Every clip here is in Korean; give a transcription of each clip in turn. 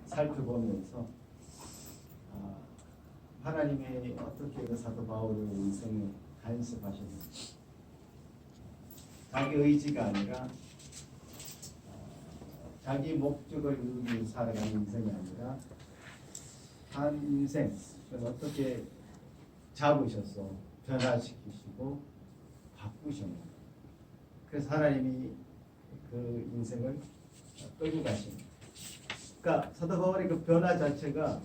살펴보면서 하나님이 어떻게 그 사도 바울의 인생을 간섭하셨는지, 자기 의지가 아니라 자기 목적을 이루기 위해 살아가는 인생이 아니라 한 인생을 어떻게 잡으셔서 변화시키시고 바꾸셨는가. 그래서 하나님이 그 인생을 끌고 가십니다. 그러니까 사도 바울의 그 변화 자체가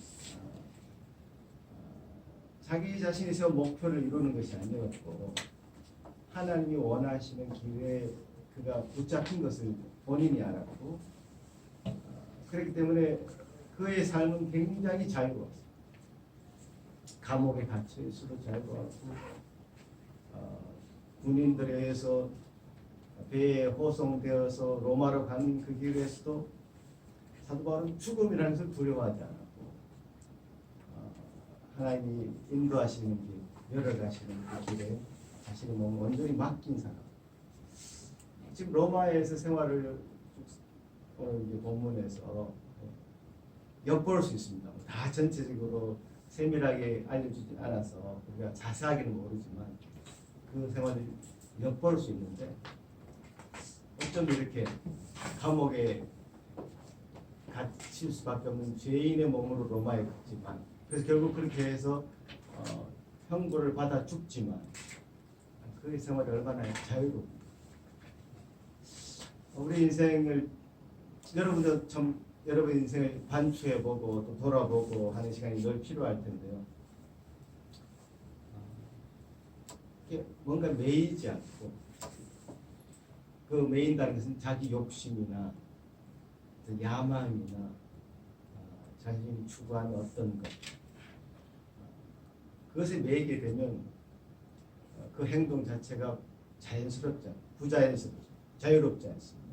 자기 자신이 세운 목표를 이루는 것이 아니었고, 하나님이 원하시는 기회에 그가 붙잡힌 것을 본인이 알았고, 그렇기 때문에 그의 삶은 굉장히 자유로웠어요. 감옥에 갇혀 있어도 자유로웠고, 군인들에 의해서 배에 호송되어서 로마로 가는 그 길에서도 사도 바울은 죽음이라는 것을 두려워하지 않았고, 하나님이 인도하시는 길, 열어가시는 그 길에 자신의 몸을 온전히 맡긴 사람. 지금 로마에서 생활을 오늘 이제 본문에서 엿볼 수 있습니다. 다 전체적으로 세밀하게 알려주지 않아서 우리가 자세하게는 모르지만 그 생활을 엿볼 수 있는데, 어쩜 이렇게 감옥에 갇힐 수밖에 없는 죄인의 몸으로 로마에 갔지만, 그래서 결국 그렇게 해서 형벌을 받아 죽지만 그의 생활이 얼마나 자유롭고, 우리 인생을 여러분도 좀 여러분 인생을 반추해보고 또 돌아보고 하는 시간이 늘 필요할 텐데요. 뭔가 매이지 않고, 그 매인다는 것은 자기 욕심이나 야망이나 자신이 추구하는 어떤 것, 그것에 매이게 되면 그 행동 자체가 자연스럽지 않고 부자연스럽죠. 자유롭지 않습니다.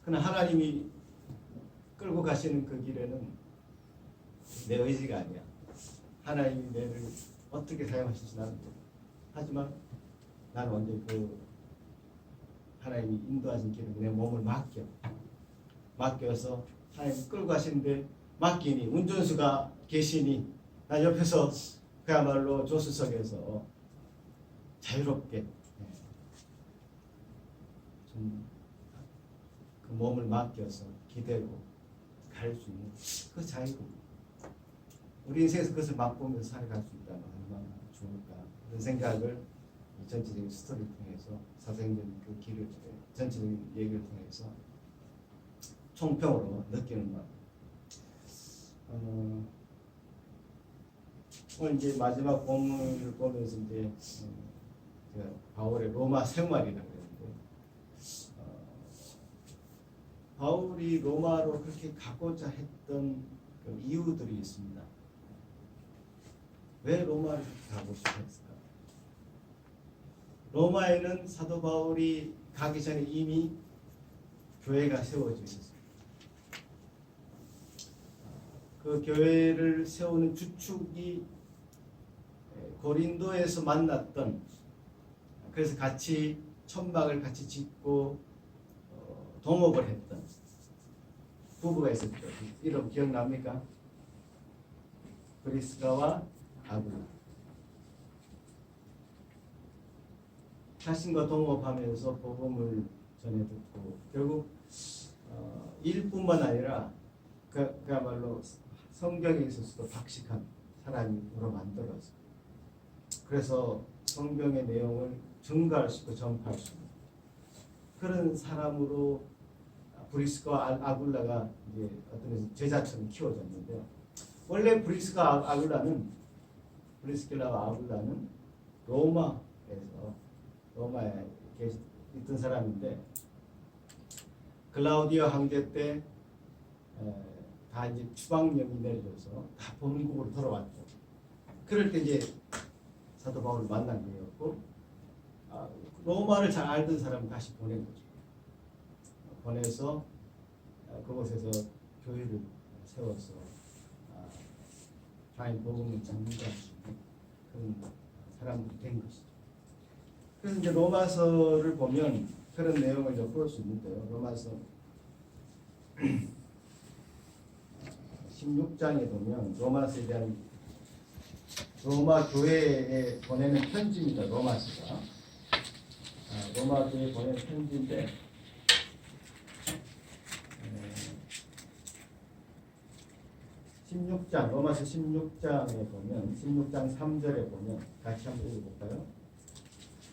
그러나 하나님이 끌고 가시는 그 길에는 내 의지가 아니야. 하나님이 내를 어떻게 사용하실지 나는 모르겠어. 하지만 나는 언제 그 하나님이 인도하신 길에 내 몸을 맡겨서 하나님 끌고 가시는데 맡기니 운전수가 계시니 나 옆에서 그야말로 조수석에서 자유롭게 좀 그 몸을 맡겨서 기대고 갈 수 있는 그 자유입니다. 우리 인생에서 그것을 맛보면서 살아갈 수 있다면 얼마나 좋을까, 그런 생각을 전체적인 스토리를 통해서, 사도행전 그 길을 전체적인 얘기를 통해서 총평으로 느끼는 것. 오늘 이제 마지막 본문을 보면서 이제 바울의 로마 생활이라고 했는데, 바울이 로마로 그렇게 가고자 했던 그 이유들이 있습니다. 왜 로마를 가고 싶었을까? 로마에는 사도 바울이 가기 전에 이미 교회가 세워져 있었습니다. 그 교회를 세우는 주축이 고린도에서 만났던, 그래서 같이 천막을 같이 짓고 동업을 했던 부부가 있었죠. 이름 기억납니까? 브리스가와 아굴라. 자신과 동업하면서 복음을 전해 듣고, 결국 일뿐만 아니라 그야말로 성경에 있어서도 박식한 사람으로 만들어서, 그래서 성경의 내용을 증거할 수 있고 전파할 수 있는 그런 사람으로 브리스가와 아굴라가 이제 어떤 면에서 제자처럼 키워졌는데요. 원래 브리스가와 아굴라는 로마에 있던 사람인데, 글라우디오 황제 때 다 이제 추방령이 내려져서 다 본국으로 돌아왔죠. 그럴 때 이제 사도 바울을 만난 거였고, 로마를 잘 알던 사람을 다시 보낸 거죠. 보내서 그곳에서 교회를 세워서 하나님 복음을 전달할 수 있는 그런 사람들이 된 것이죠. 그래서 이제 로마서를 보면 그런 내용을 엿볼 수 있는데요. 로마서 16장에 보면 로마서에 대한 로마 교회에 보내는 편지입니다. 로마서가 로마 교회에 보내는 편지인데 16장 로마서 16장에 보면 16장 3절에 보면 같이 한번 읽어볼까요?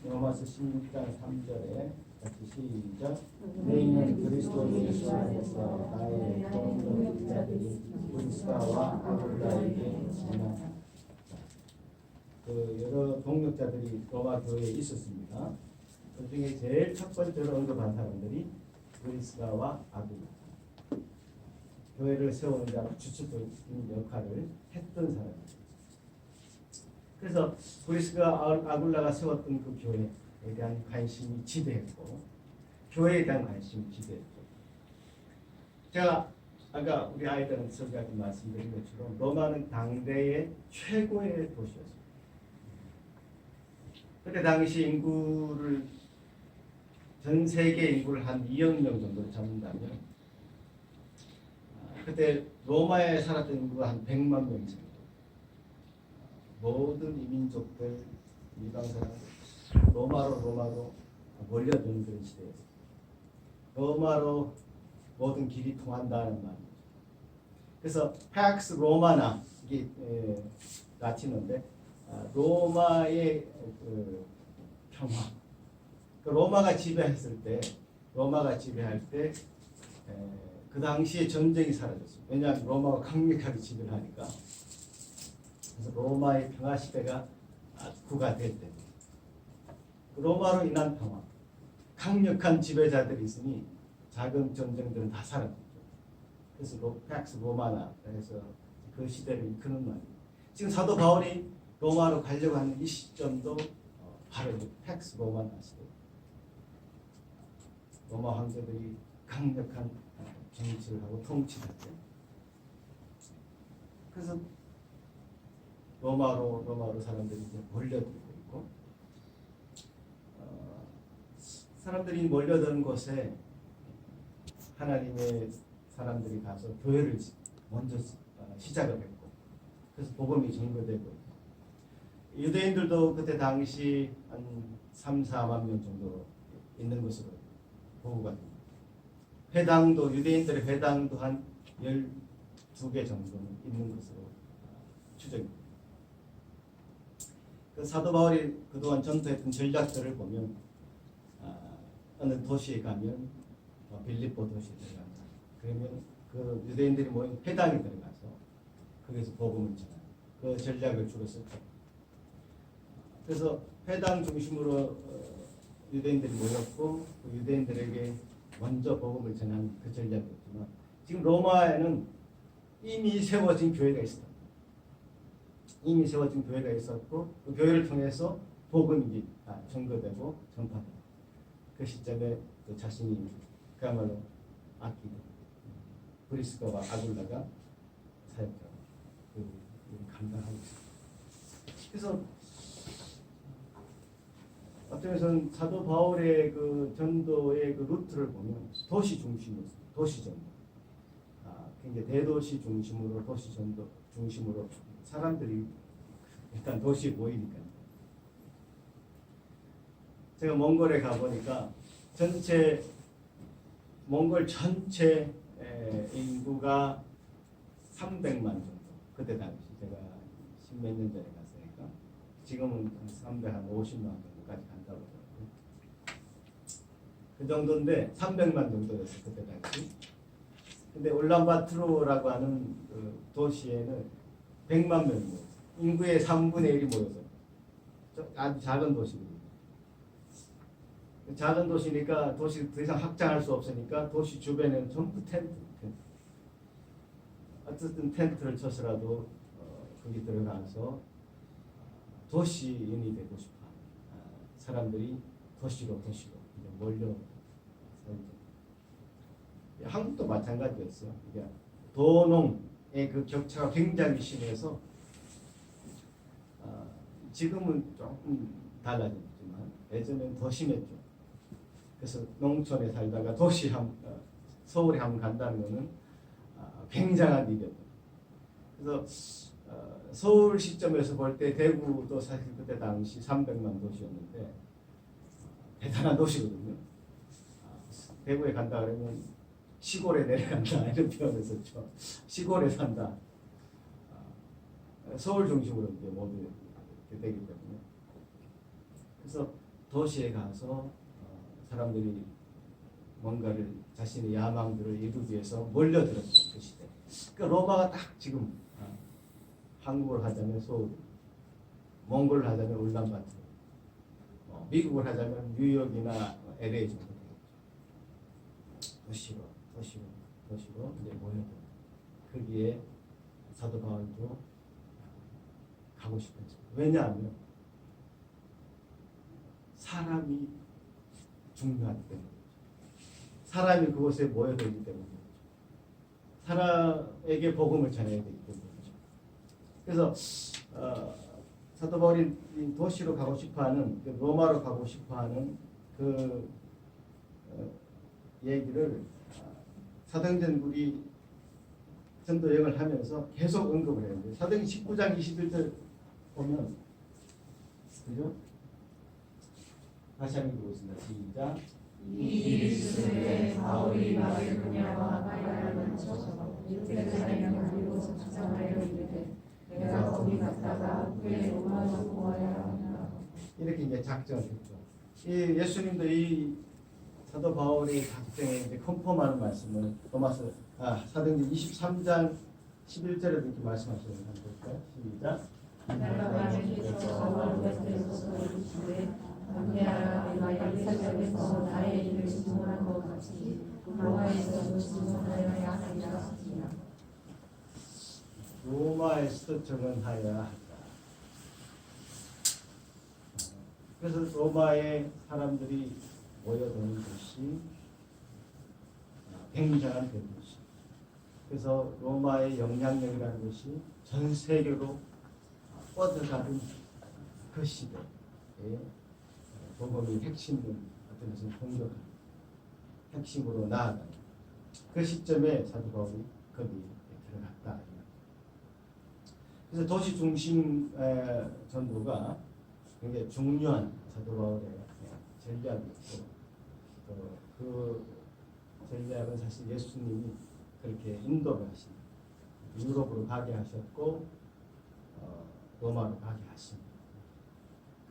로마서 16장 3절에 같이 시작. 너희는 그리스도 예수 안에서 나의 동역자들이 브리스가와 아굴라에게 전하라. 그 여러 동역자들이 로마 교회에 있었습니다. 그 중에 제일 첫 번째로 언급한 사람들이 브리스가와 아굴라. 교회를 세우는 자 주축적인 역할을 했던 사람입니다. 그래서 브리스가 아굴라가 세웠던 그 교회에 대한 관심이 지대했고 교회에 대한 관심이 지대했고 제가 아까 우리 아이들한테 설교할 때 말씀드린 것처럼 로마는 당대의 최고의 도시였습니다. 그때 당시 인구를 전 세계 인구를 한 2억 명 정도로 잡는다면 그때 로마에 살았던 인구가 한 100만 명 정도. 모든 이민족들, 이방 사람 로마로 몰려드는 그런 시대였어요. 로마로 모든 길이 통한다는 말이죠. 그래서 팍스 로마나 이게 라틴어인데 로마의 그 평화. 그 로마가 지배했을 때, 그 당시에 전쟁이 사라졌어요. 왜냐하면 로마가 강력하게 지배를 하니까. 그래서 로마의 평화 시대가 구가될 때, 로마로 인한 평화, 강력한 지배자들이 있으니 작은 전쟁들은 다 사라졌죠. 그래서 팍스 로마나 그래서 그 시대를 이끄는 말이에요. 지금 사도 바울이 로마로 가려고 하는 이 시점도 바로 팍스 로마나 시대. 로마 황제들이 강력한 정치를 하고 통치를 했죠. 그래서 로마로 사람들이 이제 몰려들고 있고 사람들이 몰려드는 곳에 하나님의 사람들이 가서 교회를 먼저 시작을 했고 그래서 복음이 전거되고 유대인들도 그때 당시 한 3, 4만 명 정도 있는 것으로 보고가 됩니다. 회당도 유대인들의 회당도 한 12개 정도는 있는 것으로 추정됩니다. 그 사도 바울이 그동안 전투했던 전략들을 보면 어느 도시에 가면 빌립보 도시에 들어간다. 그러면 그 유대인들이 모인 회당에 들어가서 거기서 복음을 전하는 그 전략을 주로 썼죠. 그래서 회당 중심으로 유대인들이 모였고 그 유대인들에게 먼저 복음을 전하는 그 전략이었지만 지금 로마에는 이미 세워진 교회가 있습니다. 이미 세워진 교회가 있었고 그 교회를 통해서 복음이 전거되고 전파되고 그 시점에 그 자신이 그야말로 아끼고 브리스가와 아굴라가 사역자로 감당하고 있습니다. 그래서 어떤 면에서는 사도 바울의 그 전도의 그 루트를 보면 도시 중심이었습니다. 도시 전도. 굉장히 대도시 중심으로 도시 전도 중심으로 사람들이 일단 도시에 모이니까요. 제가 몽골에 가보니까 몽골 전체 인구가 300만 정도. 그때 당시 제가 10몇 년 전에 갔으니까 지금은 350만 정도까지 간다고 하더라고요. 그 정도인데 300만 정도였어요. 그때 당시. 근데 울란바토르라고 하는 그 도시에는 100만 명이 모였어요. 인구의 3분의 1이 모여서 아주 작은 도시입니다. 작은 도시니까 도시 더 이상 확장할 수 없으니까 도시 주변에는 전부 텐트. 어쨌든 텐트를 쳐서라도 거기 들어가서 도시인이 되고 싶어 사람들이 도시로 몰려 살죠. 한국도 마찬가지였어요. 이게 도농의 그 격차가 굉장히 심해서 지금은 조금 달라졌지만 예전에는 더 심했죠. 그래서 농촌에 살다가 서울에 한번 간다는 것은 굉장한 일이었죠. 그래서 서울 시점에서 볼 때 대구도 사실 그때 당시 300만 도시였는데 대단한 도시거든요. 대구에 간다 그러면 시골에 내려간다 이런 표현을 썼죠. 시골에 산다. 서울 중심으로 이제 모두 되기 때문에 그래서 도시에 가서 사람들이 뭔가를 자신의 야망들을 이루기 위해서 몰려들었던 그 시대. 그러니까 로마가 딱 지금 한국을 하자면 서울, 몽골을 하자면 울란바토르, 미국을 하자면 뉴욕이나 LA 정도 되겠죠. 도시로 이제 모여든 거기에 사도 바울도 가고 싶었죠. 왜냐하면 사람이 중요하기 때문에 사람이 그곳에 모여져 있기 때문에 사람에게 복음을 전해야 되기 때문이죠. 그래서 사도 바울이 도시로 가고 싶어하는 로마로 가고 싶어하는 그 얘기를 사도행전 전도 여행을 하면서 계속 언급을 했는데 사도행전 19장 21절 보면 그죠? 다시 한번 읽어보겠습니다. 시작. 이 일이 있음에 바울이 마게도냐와 가야를 거쳐서 예루살렘을 그리고 사마리아로 이르되 내가 거기 갔다가 후에 로마로 보아야 한다. 이렇게 이제 작정을 했죠. 이 예수님도 이 사도 바울의 작정에 이제 컨펌하는 말씀을 로마서 사도행전 23장 11절에 이렇게 말씀하시는 거 볼까요? 시작. 내가 만일에서 바울 곁에서 이르시되 안내하라 내가 예루살렘에서 나의 일을 증언한 것 같이 로마에서도 증언하여야 하리라. 로마에서도 증언하여야 한다. 그래서 로마의 사람들이 모여드는 곳이 굉장한 대도시. 그래서 로마의 영향력이라는 것이 전 세계로 뻗어가는 그 시대에 복음의 핵심을 어떤 것은 공격하는 핵심으로 나아가는 그 시점에 사도 바울이 거기 들어갔다. 그래서 도시 중심 전도가 굉장히 중요한 사도 바울의 전략이었고 그 전략은 사실 예수님이 그렇게 인도를 하신 유럽으로 가게 하셨고 로마로 가게 하십니다.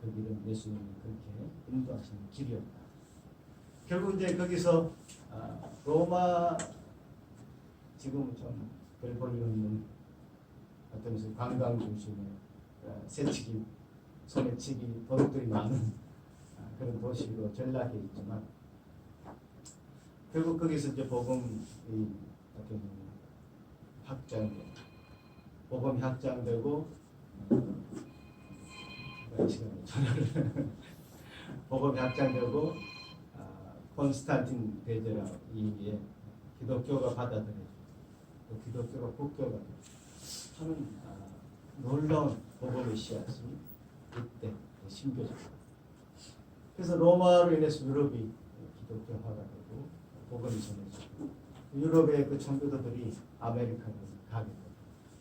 그 길은 예수님이 그렇게 인도하시는 길이었다. 결국 이제 거기서 로마 지금 좀 별 볼일 없는 어떤 것은 관광 중심의 새치기, 소매치기, 도둑들이 많은 그런 도시로 전락해 있지만 결국 거기서 이제 복음이 어떤 확장되고 복음이 확장되고 복음이 확장되고 콘스탄틴 대제라 이후에 기독교가 받아들여지고 또 기독교가 국교가 하는 놀라운 복음의 씨앗이 이때 심겨졌다. 그래서 로마로 인해서 유럽이 기독교화가 되고 복음이 전해지고 유럽의 그 청교도들이 아메리카로 가게 되고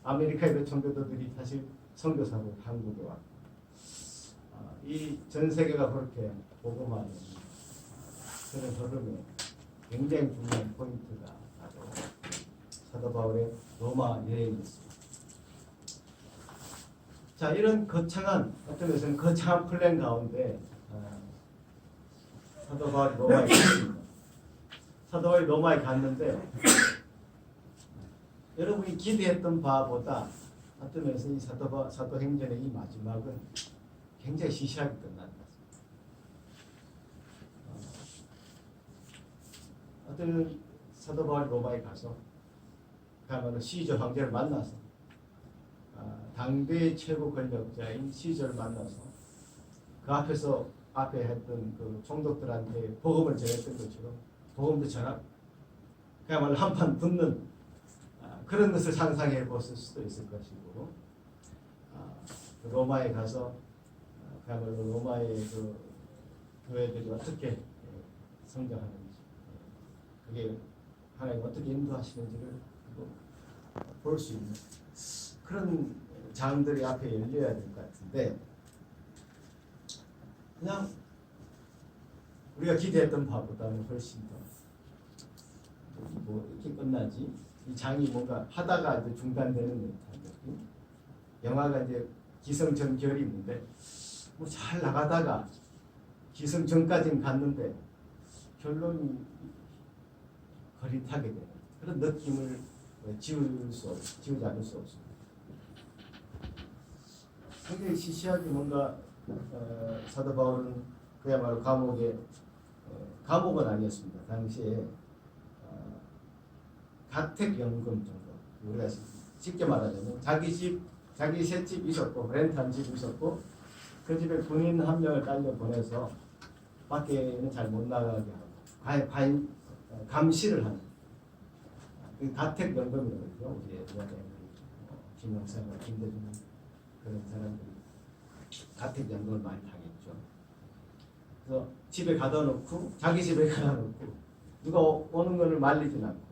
아메리카의 그 청교도들이 사실 선교사로 한국에 왔고 이 전 세계가 그렇게 복음화하는 그런 흐름에 굉장히 중요한 포인트가 바로 사도 바울의 로마 여행이었습니다. 자, 이런 거창한 어떤 것은 거창한 플랜 가운데 사도 바울이 로마에 갔습니다. 사도 바울이 로마에 갔는데 여러분이 기대했던 바보다 어떤 면에서 이 사도행전의 이 마지막은 굉장히 시시하게 끝난 것 같습니다. 어떤 사도 바울이 로마에 가서 그야말로 시저 황제를 만나서 당대의 최고 권력자인 시저를 만나서 그 앞에 했던 그 총독들한테 복음을 전했던 것처럼 복음도 전하고 그야말로 한판 붙는 그런 것을 상상해 보실 수도 있을 것이고 로마에 가서 그야말로 로마의 그 교회들이 어떻게 성장하는지 그게 하나님 어떻게 인도하시는지를 볼 수 있는 그런 장들이 앞에 열려야 될 것 같은데 그냥 우리가 기대했던 바보다는 훨씬 더 뭐 이렇게 끝나지 이 장이 뭔가 하다가 이제 중단되는 듯한 느낌. 영화가 이제 기승전결이 있는데 뭐 잘 나가다가 기승전까지는 갔는데 결론이 거릿하게 되는 그런 느낌을 지우지 않을 수 없습니다. 굉장히 시시하게 뭔가 사도 바울은 그야말로 감옥은 아니었습니다. 당시에 가택연금 정도 우리가 쉽게 말하자면 자기 새 집 있었고 렌트한 집 있었고 그 집에 군인 한 명을 딸려 보내서 밖에는 잘 못 나가게 하고 감시를 하는 그 가택연금이거든요. 우리 김영삼과 김대중 그런 사람들이 가택연금을 많이 당했죠. 그래서 집에 가둬 놓고 자기 집에 가둬 놓고 누가 오는 것을 말리진 않고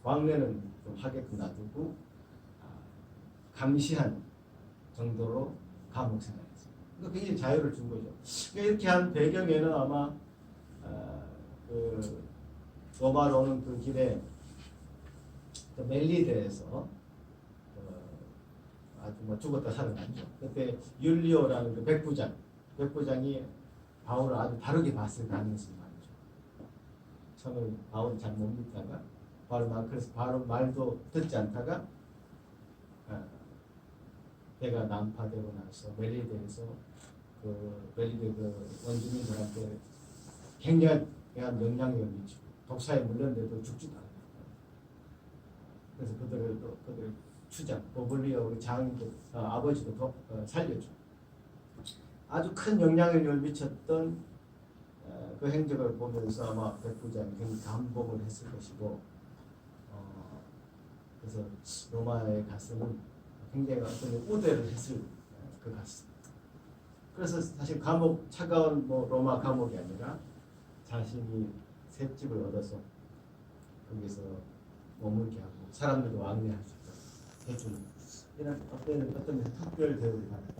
왕래는 좀 하게끔 놔두고 감시한 정도로 감옥 생활했습니다. 그러니까 굉장히 자유를 준 거죠. 그러니까 이렇게 한 배경에는 아마 그 로마로 오는 그 길에 멜리데에서 아주 뭐 죽었다 살아났죠. 그때 율리오라는 그 백부장이 바울을 아주 다르게 봤을 가능성이 많죠. 처음에 바울을 잘 못 믿다가 그래서 바로 말도 듣지 않다가 배가 난파되고 나서 멜리데에서 멜리데 원주민들한테 굉장한 영향력을 미치고 독사에 물렸는데도 죽지도 않아요. 그래서 그들을 추장 보블리오 우리 장인도 아버지도 살려줘. 아주 큰 영향력을 미쳤던 그 행적을 보면서 아마 백부장이 굉장히 감동을 했을 것이고 그래서 로마에 갔으면 굉장히 어떤 우대를 했을 것 같습니다. 그래서 사실 차가운 로마 감옥이 아니라 자신이 셋집을 얻어서 거기서 머물게 하고 사람들도 왕래할 수 있도록 해주는 이런 어떤 특별 대우를 받아요.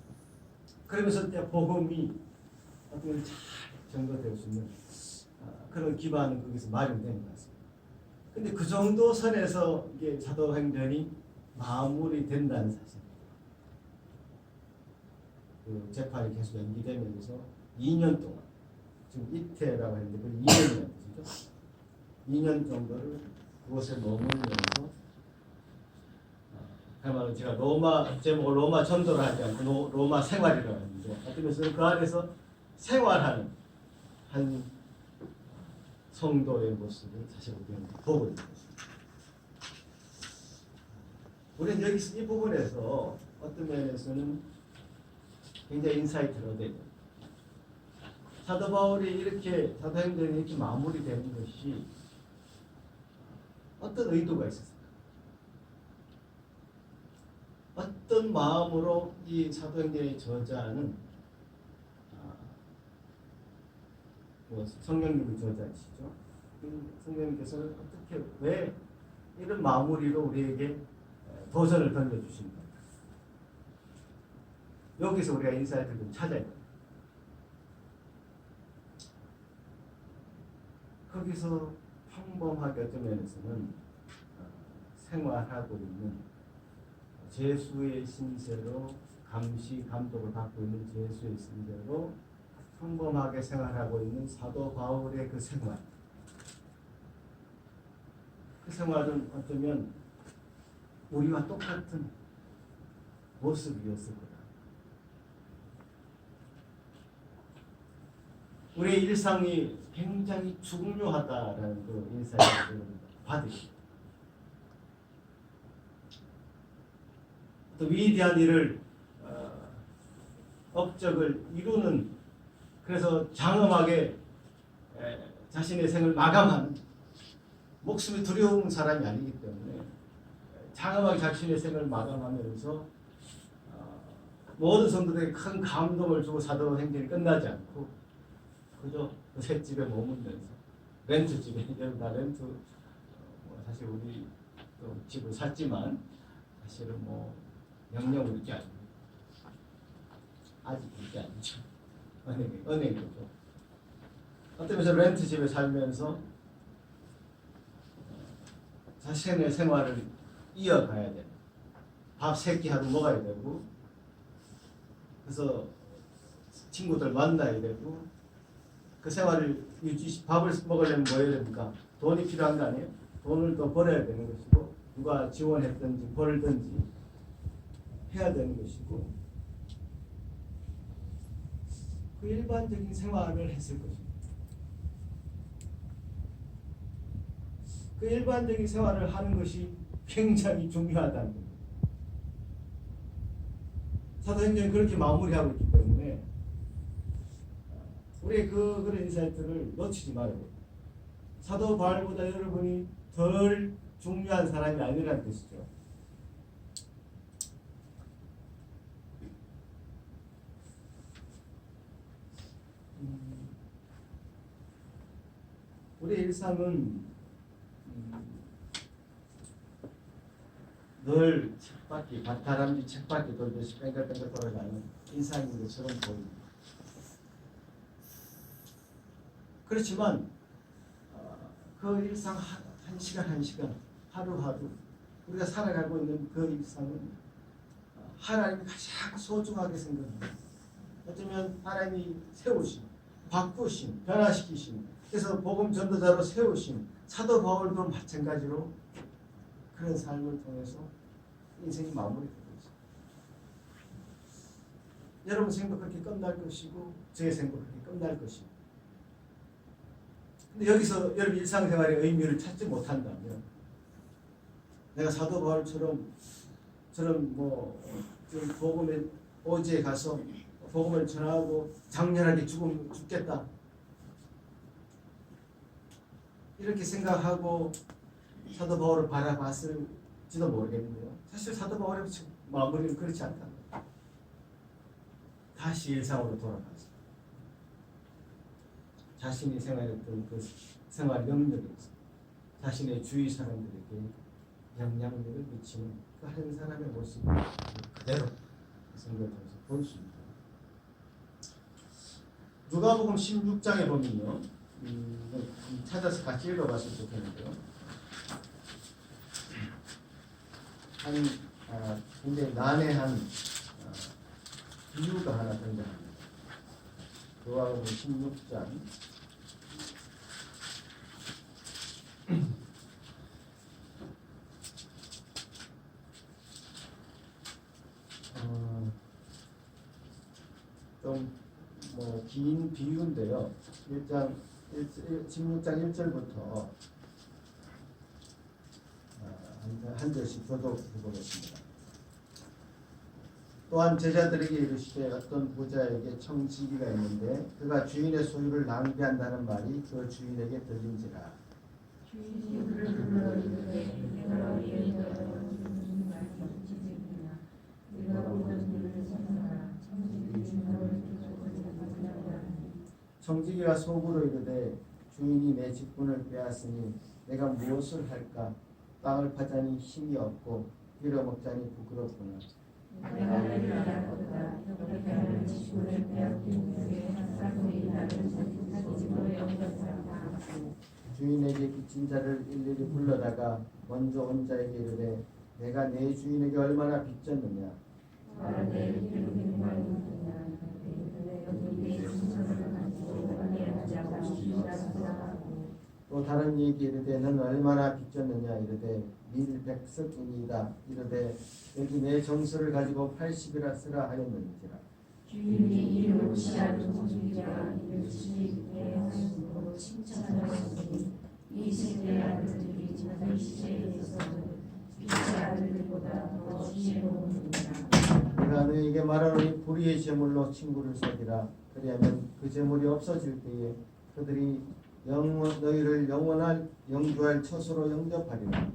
그러면서 이제 복음이 어떤 잘 전거될 수 있는 그런 기반은 거기서 마련된 것 같습니다. 근데 그 정도 선에서 이게 사도행전이 마무리된다는 사실입니다. 그 재판이 계속 연기되면서 2년 동안 지금 이태라고 했는데 그 2년이라는 뜻이죠. 2년 정도를 그곳에 머물면서 그야말로 제가 로마 제목을 로마 전도를 하지 않고 로마 생활이라고 했는데 어떤 면에서 그 안에서 생활하는 한 성도의 모습을 사실 우리는 보고 있는 것입니다. 우리는 여기서 이 부분에서 어떤 면에서는 굉장히 인사이트를 얻어야 됩니다. 사도 바울이 이렇게 사도행전이 이렇게 마무리되는 것이 어떤 의도가 있었을까? 어떤 마음으로 이 사도행전의 저자는 성령님의 저자이시죠. 성령님께서는 어떻게 왜 이런 마무리로 우리에게 도전을 던져주십니까? 여기서 우리가 인사이트를 좀 찾아야 돼요. 거기서 평범하게 어떤 면에서는 생활하고 있는 제수의 신세로 감시 감독을 받고 있는 제수의 신세로 평범하게 생활하고 있는 사도 바울의 그 생활. 그 생활은 어쩌면 우리와 똑같은 모습이었을 거다. 우리의 일상이 굉장히 중요하다라는 그 인사이트를 받으시고 또 위대한 일을 업적을 이루는 그래서 장엄하게 자신의 생을 마감하는 목숨이 두려운 사람이 아니기 때문에 장엄하게 자신의 생을 마감하면서 모든 성도들에게 큰 감동을 주고 사도행전이 끝나지 않고 그저 그 셋집에 머물면서 렌트집에 여러분 다 렌트 사실 우리 또 집을 샀지만 사실은 영영 우리 게 아니에요. 아직 우리 게 아니죠. 은행이죠. 어떤 면에서 렌트 집에 살면서 자신의 생활을 이어가야 돼요. 밥 3끼 하루 먹어야 되고, 그래서 친구들 만나야 되고, 그 생활을 밥을 먹으려면 뭐 해야 됩니까? 돈이 필요한 거 아니에요? 돈을 또 벌어야 되는 것이고, 누가 지원했든지 벌든지 해야 되는 것이고, 그 일반적인 생활을 했을 것입니다. 그 일반적인 생활을 하는 것이 굉장히 중요하다는 겁니다. 사도행전이 그렇게 마무리하고 있기 때문에 우리 그런 인사이트를 놓치지 말아야 돼요. 사도 바울보다 여러분이 덜 중요한 사람이 아니라는 뜻이죠. 우리 일상은 늘 책바퀴, 다람쥐 책바퀴 돌듯이 뺑글뺑글 돌아가는 인상인 것처럼 보입니다. 그렇지만 그 일상 한 시간 한 시간, 하루하루 우리가 살아가고 있는 그 일상은 하나님이 가장 소중하게 생각합니다. 어쩌면 하나님이 세우신, 바꾸신, 변화시키신, 그래서 복음 전도자로 세우신 사도 바울도 마찬가지로 그런 삶을 통해서 인생이 마무리되고 있습니다. 여러분 생도 그렇게 끝날 것이고 제 생도 그렇게 끝날 것이고, 근데 여기서 여러분 일상생활의 의미를 찾지 못한다면, 내가 사도 바울처럼 복음의 오지에 가서 복음을 전하고 장렬하게 죽겠다 이렇게 생각하고 사도 바울을 바라봤을지도 모르겠는데요. 사실 사도 바울의 마무리는 그렇지 않다. 다시 일상으로 돌아가서 자신이 생활했던 그 생활 영역에서 자신의 주위 사람들에게 영향력을 미치는 그 한 사람의 모습을 그대로 성경을 통해서 볼 수 있다. 누가복음 16장에 보면요, 찾아서 같이 읽어봤으면 좋겠는데요. 굉장히 난해한 비유가 하나 등장합니다. 누가복음 16장 '긴 비유인데요. 16장 1절부터 한 절씩 저도 해보겠습니다. 또한 제자들에게 이르시되 어떤 부자에게 청지기가 있는데 그가 주인의 소유를 낭비한다는 말이 그 주인에게 들린지라. 주인이 그를 불러 이르되 내가 이에게 내가 모든 일을 선하라. 청지기가 속으로 이르되 주인이 내 직분을 빼앗으니 내가 무엇을 할까? 빵을 파자니 힘이 없고 빌어먹자니 부끄럽구나. 내가 너를 알았도다. 이렇게 하는 직분을 빼앗긴 후에 한 사람이 나를 사기집으로 영접하였다. 주인에게 빚진 자를 일일이 불러다가 먼저 온 자에게 이르되 내가 내 주인에게 얼마나 빚졌느냐. 말하되 이를 100만 원이냐. 여기 내 신선을 가지고 관리하지 않고. 또 다른 얘기 이르되 너는 얼마나 빚졌느냐. 이르되 밀 100석이니이다. 이르되 여기 내 정수를 가지고 80이라 쓰라 하였느니라. 주인이 이를 옳지 않은 청지기가 이를 주인에게 하심으로 칭찬하였으니 이 세대의 아들들이 자기 시대에 있어서는 빛의 아들들보다 더 지혜로우니라. 내가 너에게 말하노니 불의의 제물로 친구를 속이라. 그리하면 그 제물이 없어질 때에 그들이 너희를 영주할 처소로 영접하리라.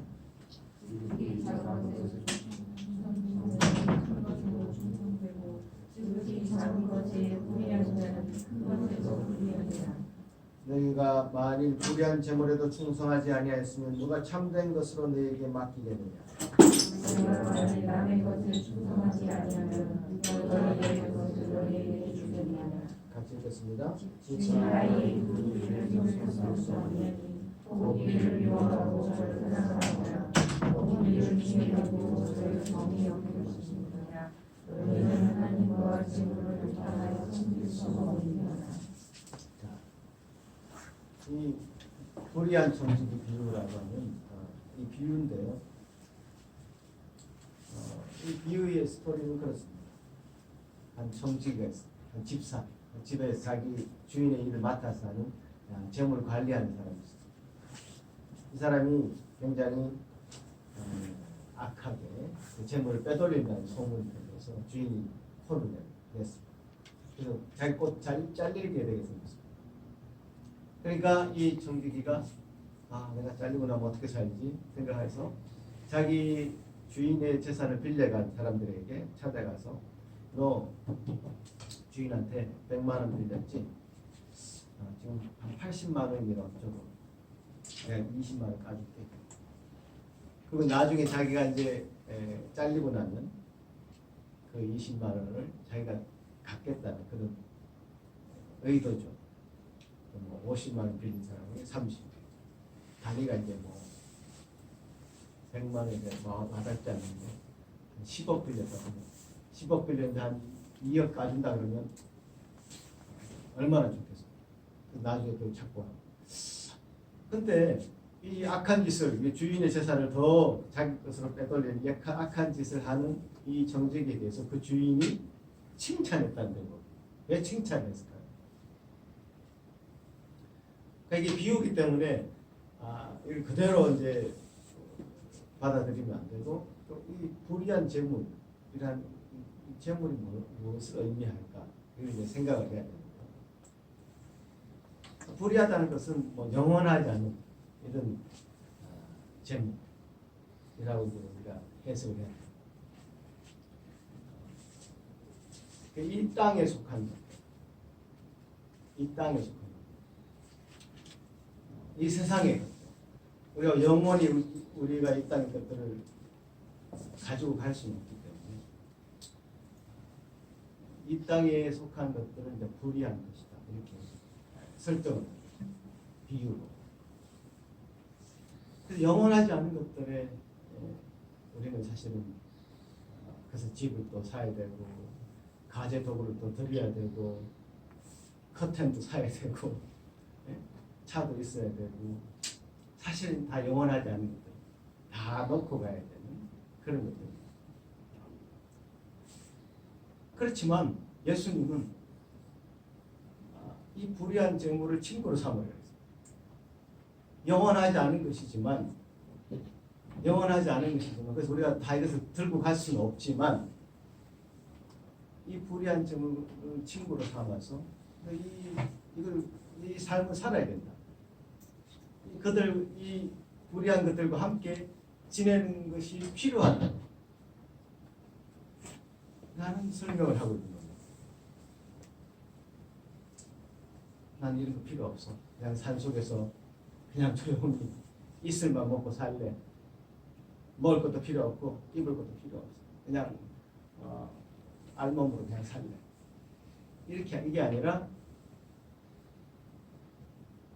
너희가 만일 불의한 제물에도 충성하지 아니하였으면 누가 참된 것으로 너희에게 맡기겠느냐. 만일 남의 것을 충성하지 아니하면 너희의 것을 너희에게 주겠느냐. 같이 읽겠습니다. 나의 이를 용서할 수 없느니 고기를 미워하고 저를 사랑하거나 고기를 중요하고 저를 정이 여길 것이니라. 너희는 하나님과 친구를 못하여 섬길 수 없느니라. 이 불의한 정직의 비유라고 하는 이 비유인데요. 이 비유의 스토리는 그렇습니다. 한 정직가 있어요. 한 집사, 집에 자기 주인의 일을 맡아서 하는 재물 관리하는 사람이 있어요. 이 사람이 굉장히 악하게 그 재물을 빼돌린다는 소문이 들려서 주인이 혼을 냈습니다. 그래서 자기 꽃 잘리게 되게 생겼습니다. 그러니까 이 정직이가 내가 잘리고 나면 어떻게 살지 생각해서 자기 주인의 재산을 빌려간 사람들에게 찾아가서 너 주인한테 100만 원 빌렸지? 지금 한 80만 원이라고 적어. 내가 20만 원 까줄게. 그리고 나중에 자기가 이제 잘리고 나면 그 20만 원을 자기가 갖겠다는 그런 의도죠. 뭐 50만 원 빌린 사람이 30. 단위가 이제 뭐 100만 원에 와닿지 않는데 10억 빌렸다 그러면 10억 빌렸는데 한 2억 까준다 그러면 얼마나 좋겠어. 나중에 또 찾고 하고. 근데 이 악한 짓을 주인의 재산을 더 자기 것으로 빼돌리는 악한 짓을 하는 이 정직에 대해서 그 주인이 칭찬했다는 거예요. 왜 칭찬했을까요? 그러니까 이게 비유기 때문에 이걸 그대로 이제 받아들이면 안 되고 또 이 불의한 재물이란 이 재물이 무엇을 의미할까 이걸 이제 생각을 해야 됩니다. 불의하다는 것은 뭐 영원하지 않은 이런 재물이라고 우리가 해석을 해야 됩니다. 이 땅에 속한 것, 이 땅에 속한 것, 이 세상에 우리가 영원히 우리가 이 땅의 것들을 가지고 갈 수는 없기 때문에 이 땅에 속한 것들은 이제 불의한 것이다 이렇게 설정을 비유로. 그래서 영원하지 않은 것들에 우리는 사실은 그래서 집을 또 사야 되고 가재 도구를 또 드려야 되고 커튼도 사야 되고 차도 있어야 되고 사실은 다 영원하지 않은 것들 다 넣고 가야 되는 그런 것들입니다. 그렇지만 예수님은 이 불의한 재물을 친구로 삼으려 했어요. 영원하지 않은 것이지만 그래서 우리가 다 이것을 들고 갈 수는 없지만 이 불의한 재물을 친구로 삼아서 이 삶을 살아야 된다. 이 불의한 것들과 함께 지내는 것이 필요하다. 나는 설명을 하고 있는 겁니다. 난 이런 거 필요 없어. 그냥 산속에서 그냥 조용히 이슬만 먹고 살래. 먹을 것도 필요 없고 입을 것도 필요 없어. 그냥 알몸으로 그냥 살래. 이게 아니라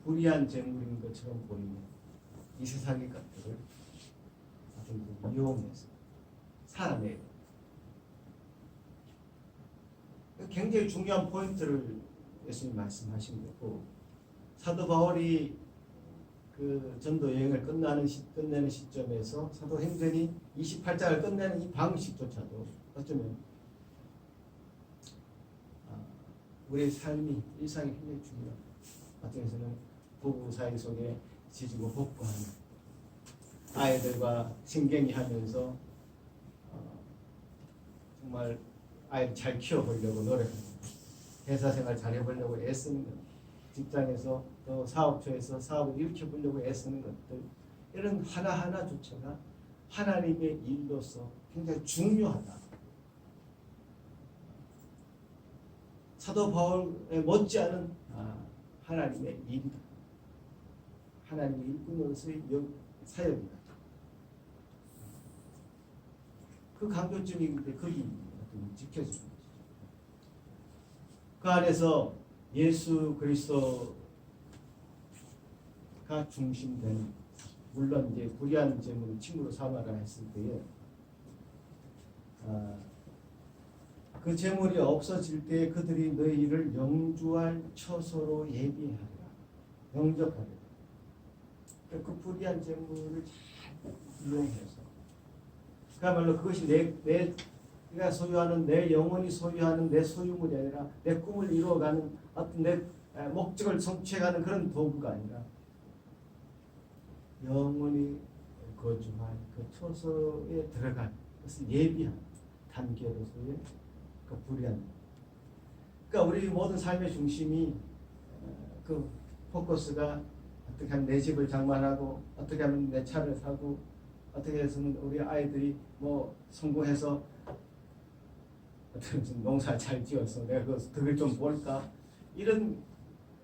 불의한 재물인 것처럼 보이는 이 세상의 것들을 좀 이용해서 살아내야 돼요. 굉장히 중요한 포인트를 예수님 말씀하신 거고 사도 바울이 그 전도 여행을 끝내는 시점에서 사도행전이 28장을 끝내는 이 방식조차도 어쩌면 우리의 삶이 일상이 굉장히 중요합니다. 어떤 면에서는 부부 사이 속에 지지고 볶고하는 아이들과 신경이 하면서 정말 아이를 잘 키워보려고 노력합니다. 회사생활 잘해보려고 애쓰는 것, 직장에서 또 사업처에서 사업을 일으켜보려고 애쓰는 것들 이런 하나하나조차가 하나님의 일로서 굉장히 중요하다. 사도 바울에 못지않은 하나님의 일이다. 하나님의 일꾼으로서의 사역이다. 그 강조점인데 거기 지켜주는 것이죠. 그 안에서 예수 그리스도가 중심된, 물론 이제 불의한 재물을 친구로 삼아라 했을 때에 그 재물이 없어질 때 그들이 너희를 영주할 처소로 예비하리라, 영접하리라. 그 불의한 재물을 잘 이용해서 그야말로 그것이 내가 소유하는, 내 영혼이 소유하는 내 소유물이 아니라 내 꿈을 이루어가는 어떤 내 목적을 성취해가는 그런 도구가 아니라 영혼이 거주할 그 처소에 들어간 것을 예비한 단계로서의 그 불의한. 그러니까 우리 모든 삶의 중심이 그 포커스가 어떻게 하면 내 집을 장만하고, 어떻게 하면 내 차를 사고, 어떻게 해서는 우리 아이들이 뭐 성공해서 어떻게 농사 잘 지어서 내가 그 덕을 좀 볼까, 이런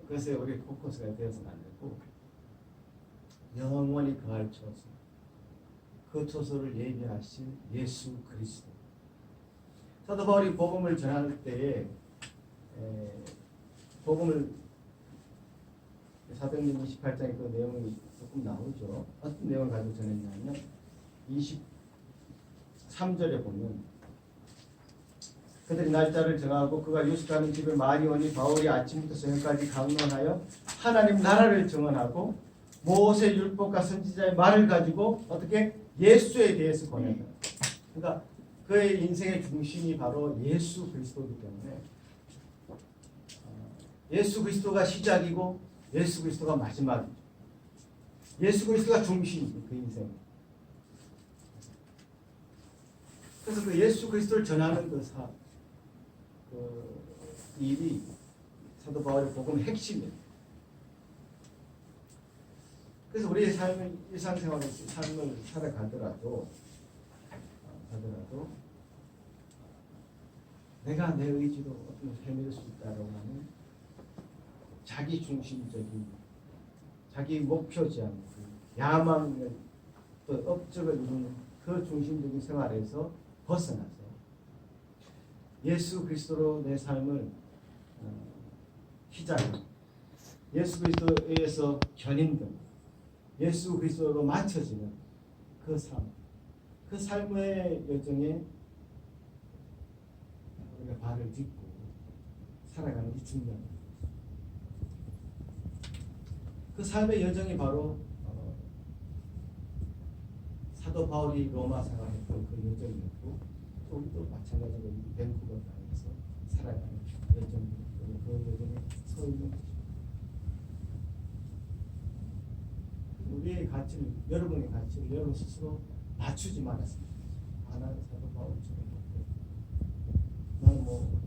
것에 우리 포커스가 되어서는 안 되고, 영원히 거할 처소, 그 처소를 예비하신 예수 그리스도. 사도 바울이 복음을 전할 때에 복음을 사도행전 28장에 그 내용이 조금 나오죠. 어떤 내용을 가지고 전했냐면 23절에 보면 그들이 날짜를 정하고 그가 유숙하는 집에 말이 오니 바울이 아침부터 저녁까지 강론하여 하나님 나라를 증언하고 모세 율법과 선지자의 말을 가지고 어떻게 예수에 대해서 권한다. 그러니까 그의 인생의 중심이 바로 예수 그리스도이기 때문에 예수 그리스도가 시작이고 예수 그리스도가 마지막이죠. 예수 그리스도가 중심이죠, 그 인생. 그래서 그 예수 그리스도를 전하는 그 일이 사도 바울의 복음의 핵심이에요. 그래서 우리의 삶을, 일상생활의 삶을 살아가더라도 내가 내 의지로 어떤 헤맬 수 있다라고 하는 자기 중심적인, 자기 목표지향, 야망을, 또 업적을 이루는 그 중심적인 생활에서 벗어나서 예수 그리스도로 내 삶을 시작하고, 예수 그리스도에서 견인된, 예수 그리스도로 맞춰지는 그 삶, 그 삶의 여정에 우리가 발을 딛고 살아가는 게 중요합니다. 그 삶의 여정이 바로 사도 바울이 로마 생활했던 그 여정이었고, 또 우리도 마찬가지로 밴쿠버 땅에서 살아가는 여정이, 그 여정에 서 있는 것입니다. 우리의 가치를, 여러분의 가치를 여러분 스스로 맞추지 말았습니다. 나는 사도 바울처럼 나는 뭐